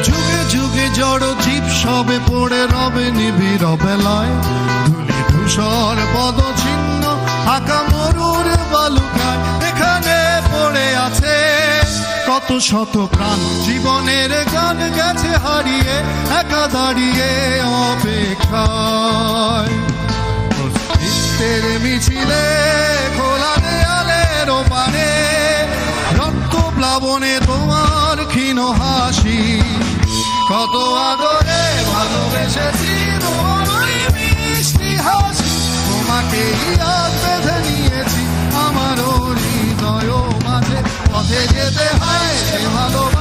যুগে যুগে জড় জীব সবে পড়ে রবে নিবিড় বেলায়, ধুলি ধূসর পদচিহ্ন আঁকা মরুর বালুকায়। এখানে পড়ে আছে কত শত প্রাণ, জীবনের গান গেছে হারিয়ে, একা দাঁড়িয়ে অপেক্ষায়। অস্তিত্বের মিছিলে খোলা দেয়ালের ওপারে, রক্ত প্লাবনে তোমার ক্ষীণ হাসি। কত আদরে ভালোবেসেছি তোমার ওই মিষ্টি হাসি, তোমাকেই আজ বেঁধে নিয়েছি আমার হৃদয় মাঝে। পথে যেতে হয় সে ভালোবাসা